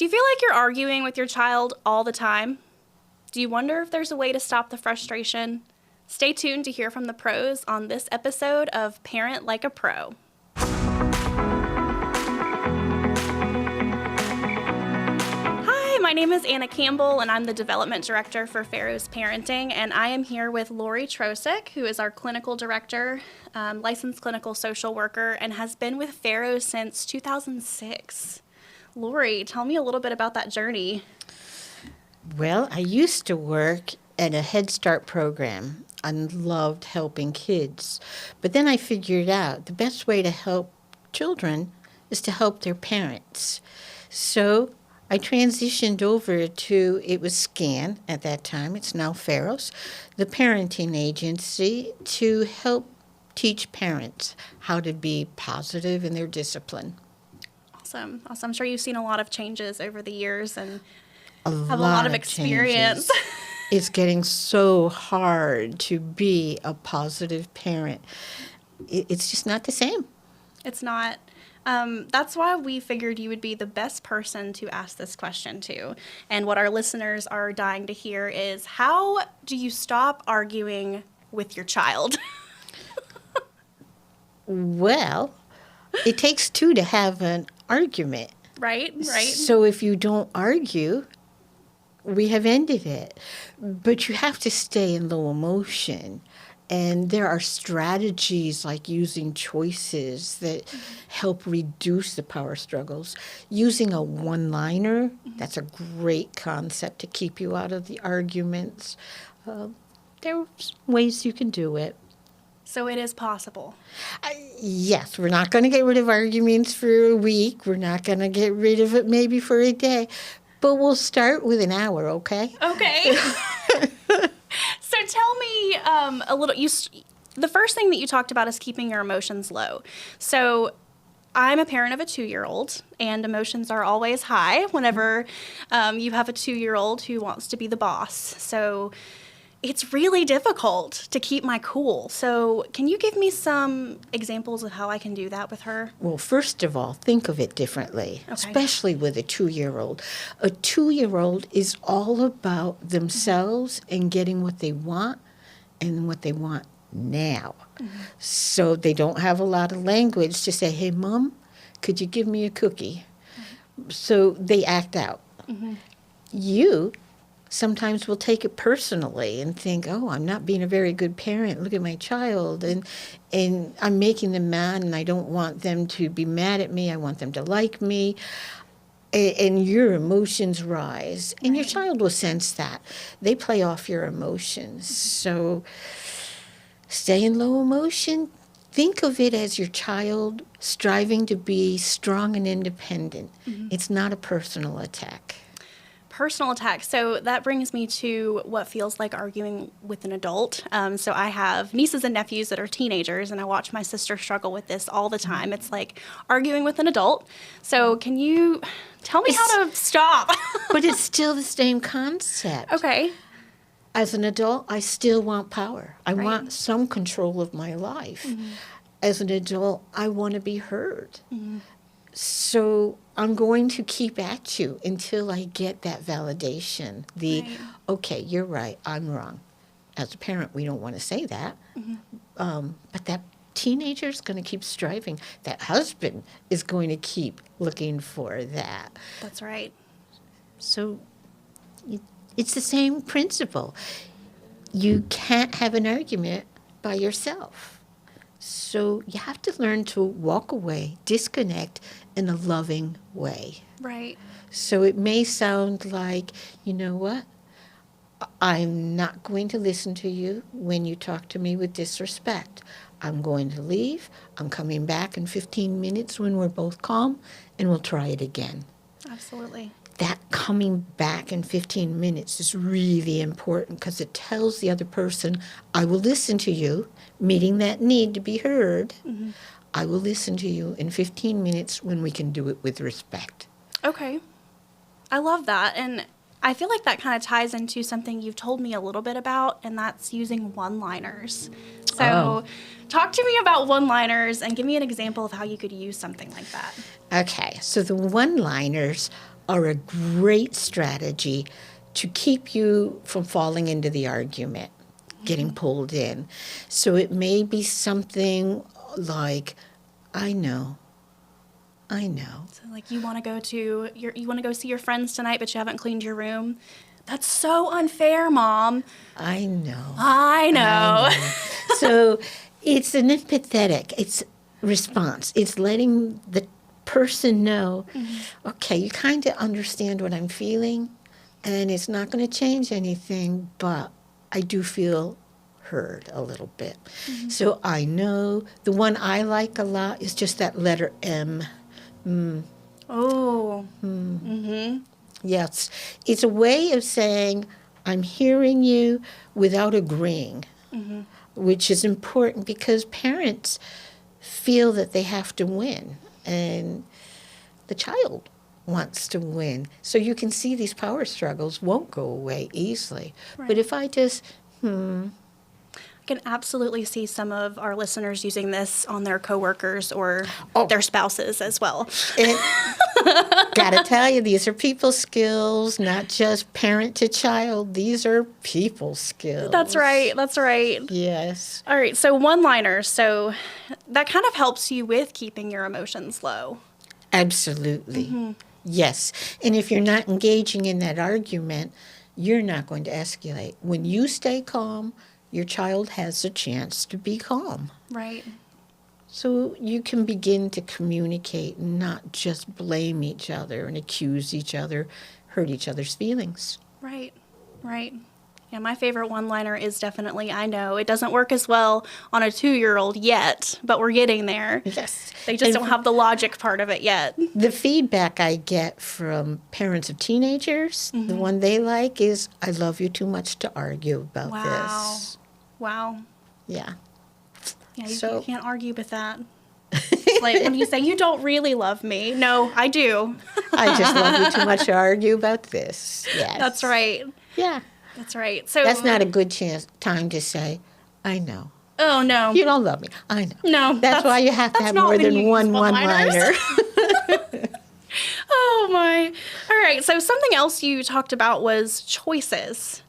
Do you feel like you're arguing with your child all the time? Do you wonder if there's a way to stop the frustration? Stay tuned to hear from the pros on this episode of Parent Like a Pro. Hi, my name is Anna Campbell, and I'm the Development Director for Pharos Parenting, and I am here with Laurie Trosuk, who is our Clinical Director, licensed clinical social worker, and has been with Pharos since 2006. Laurie, tell me a little bit about that journey. Well, I used to work at a Head Start program. I loved helping kids. But then I figured out the best way to help children is to help their parents. So I transitioned over to, it was SCAN at that time, it's now Pharos, the parenting agency, to help teach parents how to be positive in their discipline. Awesome. I'm sure you've seen a lot of changes over the years and have a lot lot of of experience. It's getting so hard to be a positive parent. It's just not the same. It's not. That's why we figured you would be the best person to ask this question to. And what our listeners are dying to hear is, how do you stop arguing with your child? Well, it takes two to have an argument. Right. So if you don't argue, we have ended it. But you have to stay in low emotion. And there are strategies like using choices that help reduce the power struggles. Using a one-liner, that's a great concept to keep you out of the arguments. There's ways you can do it. So it is possible. Yes, we're not going to get rid of arguments for a week. We're not going to get rid of it maybe for a day. But we'll start with an hour, okay? Okay. So tell me a little. The first thing that you talked about is keeping your emotions low. So I'm a parent of a 2-year-old, and emotions are always high whenever you have a 2-year-old who wants to be the boss. So it's really difficult to keep my cool. So can you give me some examples of how I can do that with her? Well, first of all, think of it differently, Okay. especially with a 2-year-old. A 2-year-old is all about themselves and getting what they want and what they want now. Mm-hmm. So they don't have a lot of language to say, hey, Mom, could you give me a cookie? Mm-hmm. So they act out. Mm-hmm. You sometimes will take it personally and think, oh, I'm not being a very good parent. Look at my child. And I'm making them mad, and I don't want them to be mad at me. I want them to like me. And your emotions rise. And your child will sense that. They play off your emotions. So stay in low emotion. Think of it as your child striving to be strong and independent. Mm-hmm. It's not a personal attack. Personal attack. So that brings me to what feels like arguing with an adult. So I have nieces and nephews that are teenagers, and I watch my sister struggle with this all the time. It's like arguing with an adult. So can you tell me how to stop? But it's still the same concept. Okay. As an adult, I still want power. I want some control of my life. Mm-hmm. As an adult, I want to be heard. Mm-hmm. So I'm going to keep at you until I get that validation. Okay, you're right, I'm wrong. As a parent, we don't want to say that. Mm-hmm. But that teenager is going to keep striving. That husband is going to keep looking for that. That's right. So it's the same principle. You can't have an argument by yourself. So you have to learn to walk away, disconnect in a loving way. Right. So it may sound like, you know what? I'm not going to listen to you when you talk to me with disrespect. I'm going to leave. I'm coming back in 15 minutes when we're both calm, and we'll try it again. Absolutely. That coming back in 15 minutes is really important because it tells the other person, I will listen to you, meeting that need to be heard. Mm-hmm. I will listen to you in 15 minutes when we can do it with respect. Okay. I love that. And I feel like that kind of ties into something you've told me a little bit about, and that's using one-liners. So talk to me about one-liners and give me an example of how you could use something like that. Okay, so the one-liners are a great strategy to keep you from falling into the argument, getting pulled in. So it may be something like, I know. So like you want to go see your friends tonight, but you haven't cleaned your room. That's so unfair, Mom. I know. I know. So it's an empathetic response. It's letting the person know, okay, you kind of understand what I'm feeling, and it's not going to change anything, but I do feel heard a little bit. So I know. The one I like a lot is just that letter M. Oh. Yes. It's a way of saying, I'm hearing you without agreeing, which is important because parents feel that they have to win, and the child wants to win. So you can see these power struggles won't go away easily. Right. But if I just, I can absolutely see some of our listeners using this on their coworkers or Oh. their spouses as well. Gotta tell you, these are people skills, not just parent to child. These are people skills. That's right. Yes. All right, so one-liners. So that kind of helps you with keeping your emotions low. Absolutely. Yes. And if you're not engaging in that argument, you're not going to escalate. When you stay calm, your child has a chance to be calm. Right. So you can begin to communicate, not just blame each other and accuse each other, hurt each other's feelings. Right. Yeah, my favorite one-liner is definitely, I know. It doesn't work as well on a 2-year-old yet, but we're getting there. Yes. They just don't have the logic part of it yet. The feedback I get from parents of teenagers, the one they like is, I love you too much to argue about this. Wow. Yeah. Yeah, So- you can't argue with that. It's like when you say, you don't really love me. No, I do. I just love you too much to argue about this. Yes. That's right. Yeah. That's right. So That's not a good time to say, I know. Oh, no. You don't love me. I know. No. That's why you have to have not more when you than use one one-liners. one-liner. Oh, my. All right. So something else you talked about was choices.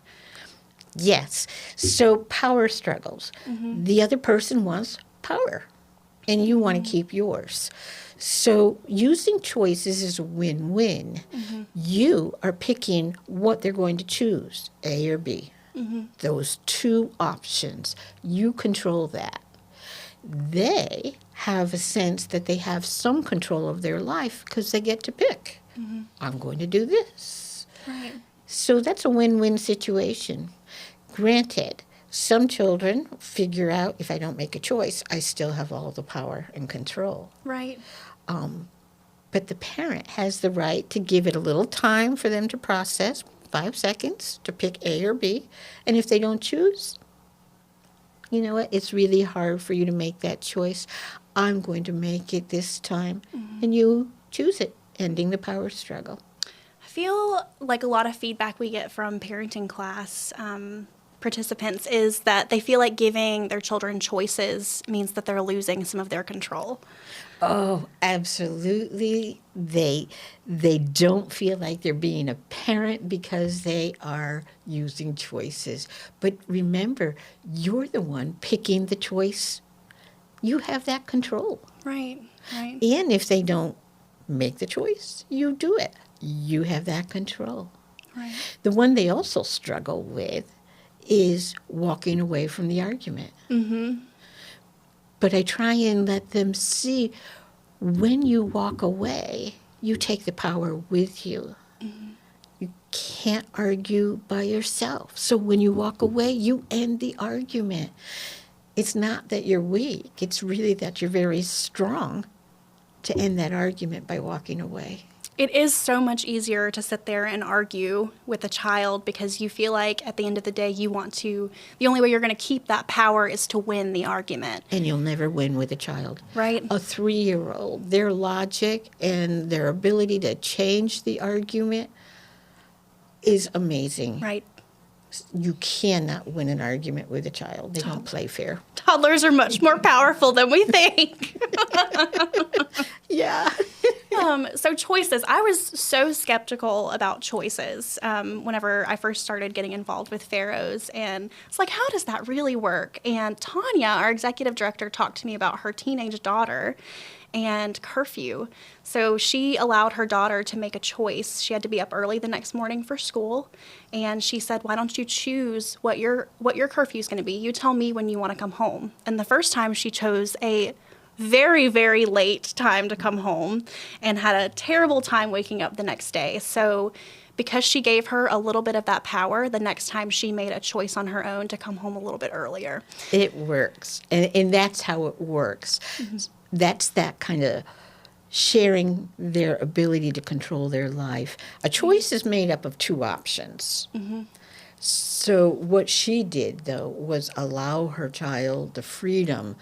Yes. So power struggles. The other person wants power, and you want to keep yours. So using choices is a win-win. You are picking what they're going to choose, A or B. Those two options. You control that. They have a sense that they have some control of their life because they get to pick. I'm going to do this. Right. So that's a win-win situation. Granted, some children figure out if I don't make a choice, I still have all the power and control. Right. But the parent has the right to give it a little time for them to process, 5 seconds to pick A or B. And if they don't choose, you know what? It's really hard for you to make that choice. I'm going to make it this time. And you choose it, ending the power struggle. I feel like a lot of feedback we get from parenting class participants is that they feel like giving their children choices means that they're losing some of their control. Oh, absolutely. They don't feel like they're being a parent because they are using choices. But remember, you're the one picking the choice. You have that control. Right. And if they don't make the choice, you do it. You have that control. Right. The one they also struggle with is walking away from the argument. But I try and let them see when you walk away, you take the power with you. You can't argue by yourself. So when you walk away, you end the argument. It's not that you're weak. It's really that you're very strong to end that argument by walking away. It is so much easier to sit there and argue with a child because you feel like at the end of the day the only way you're going to keep that power is to win the argument. And you'll never win with a child. Right. A 3-year-old, their logic and their ability to change the argument is amazing. Right. You cannot win an argument with a child. They don't play fair. Toddlers are much more powerful than we think. Yeah. So choices. I was so skeptical about choices whenever I first started getting involved with Pharos. And it's like, how does that really work? And Tanya, our executive director, talked to me about her teenage daughter and curfew. So she allowed her daughter to make a choice. She had to be up early the next morning for school. And she said, why don't you choose what your curfew is going to be? You tell me when you want to come home. And the first time she chose a very, very late time to come home and had a terrible time waking up the next day. So because she gave her a little bit of that power, the next time she made a choice on her own to come home a little bit earlier. It works. And that's how it works. That's that kind of sharing their ability to control their life. A choice is made up of two options. So what she did, though, was allow her child the freedom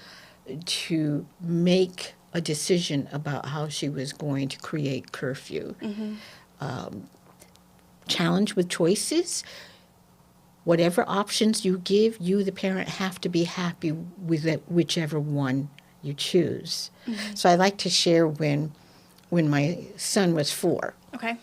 to make a decision about how she was going to create curfew. Challenge with choices. Whatever options you give, you, the parent, have to be happy with it, whichever one you choose. So I like to share when my son was 4. Okay.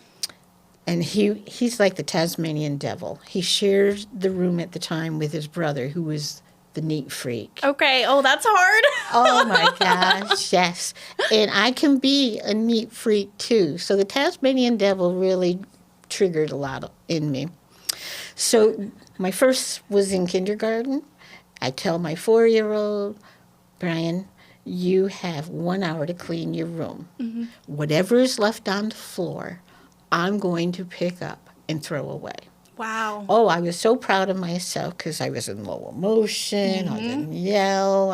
And he's like the Tasmanian devil. He shared the room at the time with his brother, who was the neat freak. Okay. Oh, that's hard. Oh my gosh, yes. And I can be a neat freak too. So the Tasmanian devil really triggered a lot in me. So my first was in kindergarten. I tell my 4-year-old, Brian, you have 1 hour to clean your room. Whatever is left on the floor, I'm going to pick up and throw away. Wow. Oh, I was so proud of myself because I was in low emotion. I didn't yell.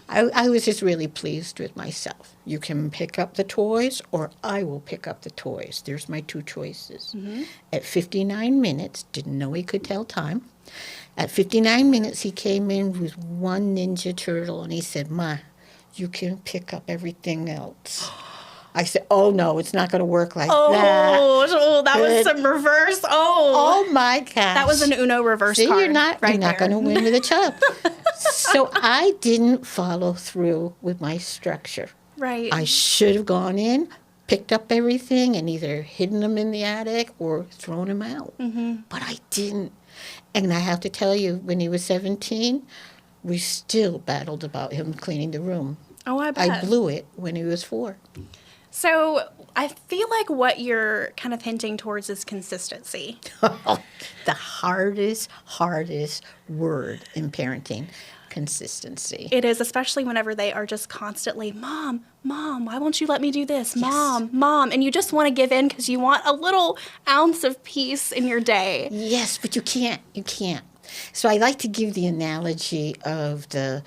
I was just really pleased with myself. You can pick up the toys or I will pick up the toys. There's my 2 choices. At 59 minutes, didn't know he could tell time. At 59 minutes, he came in with 1 Ninja Turtle and he said, Ma, you can pick up everything else. I said, oh, no, it's not going to work like that. Oh, that was some reverse. Oh, my gosh. That was an Uno reverse See, card. you're not going to win with a child. So I didn't follow through with my structure. Right. I should have gone in, picked up everything, and either hidden them in the attic or thrown them out. But I didn't. And I have to tell you, when he was 17, we still battled about him cleaning the room. Oh, I bet. I blew it when he was 4. So I feel like what you're kind of hinting towards is consistency. The hardest word in parenting, consistency. It is, especially whenever they are just constantly, Mom, why won't you let me do this? Mom. And you just want to give in because you want a little ounce of peace in your day. Yes, but you can't. So I like to give the analogy of the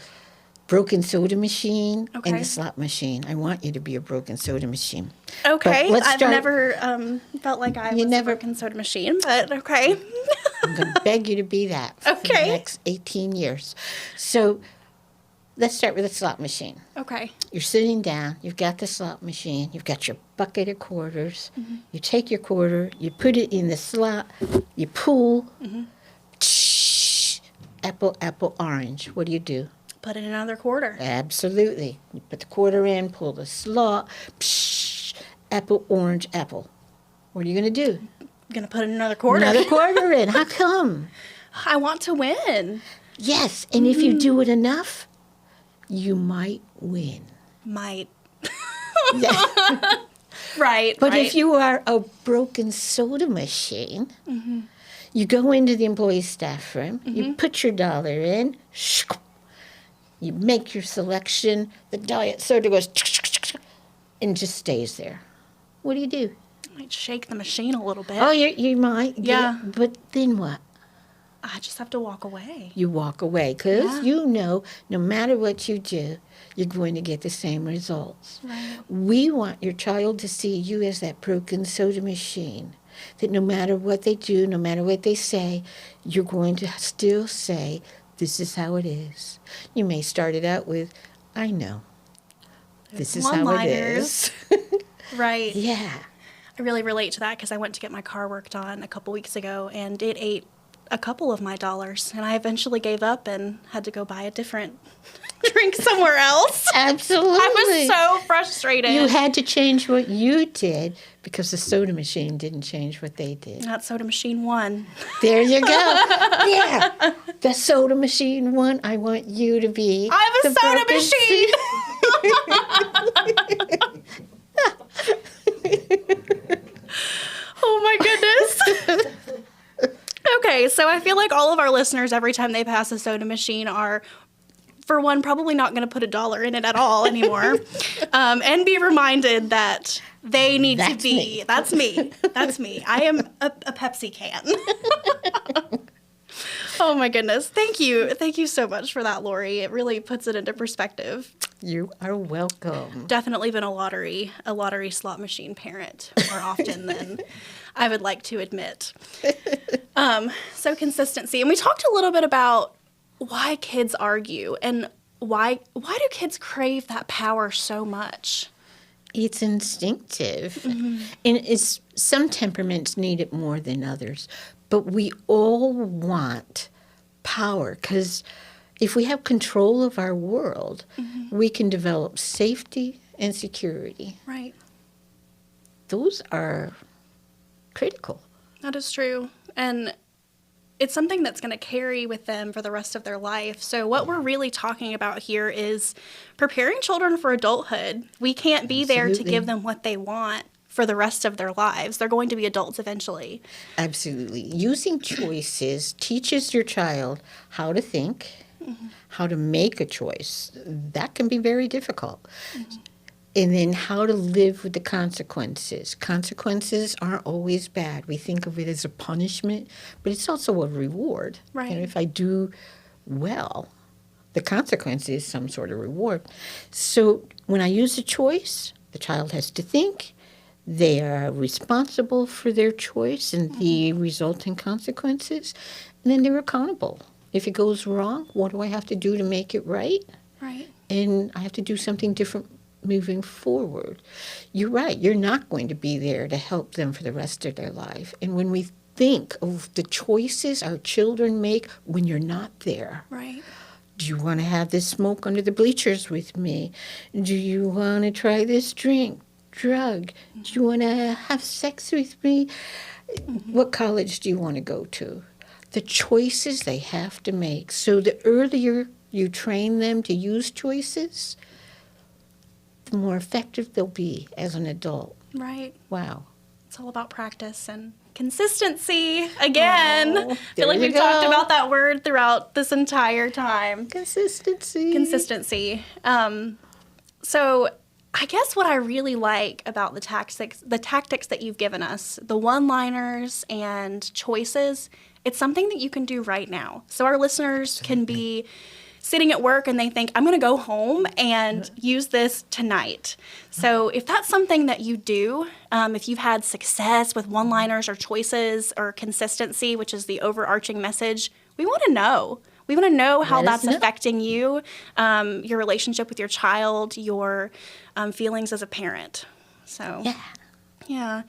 broken soda machine and the slot machine. I want you to be a broken soda machine. Okay. I've never felt like I was a broken soda machine, but okay. I'm going to beg you to be that for the next 18 years. So let's start with the slot machine. Okay. You're sitting down. You've got the slot machine. You've got your bucket of quarters. You take your quarter. You put it in the slot. You pull. Apple, orange. What do? Put in another quarter. Absolutely. You put the quarter in, pull the slot, apple, orange, apple. What are you going to do? I'm going to put in another quarter. Another quarter in. How come? I want to win. Yes, and if you do it enough, you might win. Might. Yeah. Right. But if you are a broken soda machine, you go into the employee staff room, you put your dollar in, you make your selection, the diet soda goes and just stays there. What do? Might shake the machine a little bit. Oh, you might. Yeah. But then what? I just have to walk away. You walk away because you know no matter what you do, you're going to get the same results. Right. We want your child to see you as that broken soda machine, that no matter what they do, no matter what they say, you're going to still say, this is how it is. You may start it out with, I know. This is how it is. Right. Yeah. I really relate to that because I went to get my car worked on a couple weeks ago, and it ate a couple of my dollars, and I eventually gave up and had to go buy a different drink somewhere else. Absolutely. I was so frustrated. You had to change what you did because the soda machine didn't change what they did. That soda machine won. There you go. Yeah. The soda machine won. I want you to be. I'm a the soda broken machine. Oh my goodness. Okay, so I feel like all of our listeners, every time they pass a soda machine, are, for one, probably not going to put $1 in it at all anymore, and be reminded that they need to be. Me. That's me. That's me. I am a Pepsi can. Oh my goodness. Thank you. Thank you so much for that, Laurie. It really puts it into perspective. You are welcome. Definitely been a lottery slot machine parent more often than I would like to admit. So consistency. And we talked a little bit about why kids argue and why do kids crave that power so much? It's instinctive. And some temperaments need it more than others. But we all want power because if we have control of our world, we can develop safety and security. Right. Those are critical. That is true. And it's something that's going to carry with them for the rest of their life. So what we're really talking about here is preparing children for adulthood. We can't be there to give them what they want for the rest of their lives. They're going to be adults eventually. Absolutely. Using choices teaches your child how to think, how to make a choice. That can be very difficult. And then how to live with the consequences. Consequences aren't always bad. We think of it as a punishment, but it's also a reward. Right. If I do well, the consequence is some sort of reward. So when I use a choice, the child has to think. They are responsible for their choice and the resulting consequences, and then they're accountable. If it goes wrong, what do I have to do to make it right? Right. And I have to do something different moving forward. You're right. You're not going to be there to help them for the rest of their life. And when we think of the choices our children make when you're not there. Right. Do you want to have this smoke under the bleachers with me? Do you want to try this drug? Do you want to have sex with me? What college do you want to go to? The choices they have to make. So the earlier you train them to use choices, the more effective they'll be as an adult. Right. Wow. It's all about practice and consistency. Again, I feel like we've go. talked about that word throughout this entire time. Consistency. Consistency. So I guess what I really like about the tactics that you've given us, the one-liners and choices, it's something that you can do right now. So our listeners can be sitting at work and they think, I'm going to go home and use this tonight. So if that's something that you do, if you've had success with one-liners or choices or consistency, which is the overarching message, we want to know. We want to know how that's affecting you, your relationship with your child, your feelings as a parent. So, yeah.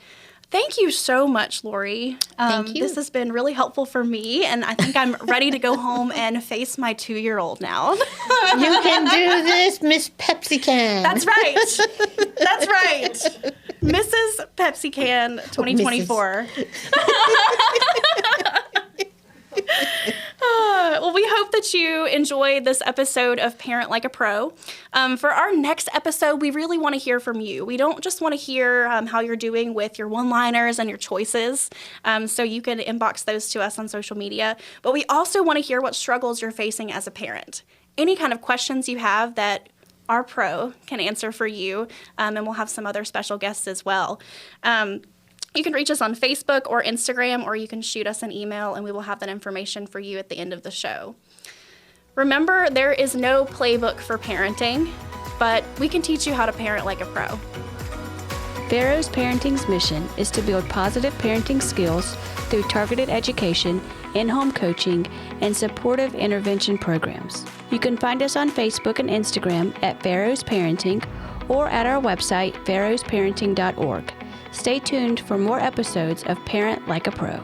Thank you so much, Laurie. Thank you. This has been really helpful for me, and I think I'm ready to go home and face my 2-year-old now. You can do this, Miss Pepsi Can. That's right. That's right. Mrs. Pepsi Can 2024. Well, we hope that you enjoyed this episode of Parent Like a Pro. For our next episode, we really want to hear from you. We don't just want to hear how you're doing with your one-liners and your choices, so you can inbox those to us on social media. But we also want to hear what struggles you're facing as a parent. Any kind of questions you have that our pro can answer for you, and we'll have some other special guests as well. You can reach us on Facebook or Instagram, or you can shoot us an email, and we will have that information for you at the end of the show. Remember, there is no playbook for parenting, but we can teach you how to parent like a pro. Pharos Parenting's mission is to build positive parenting skills through targeted education, in-home coaching, and supportive intervention programs. You can find us on Facebook and Instagram at Pharos Parenting or at our website, pharosparenting.org. Stay tuned for more episodes of Parent Like a Pro.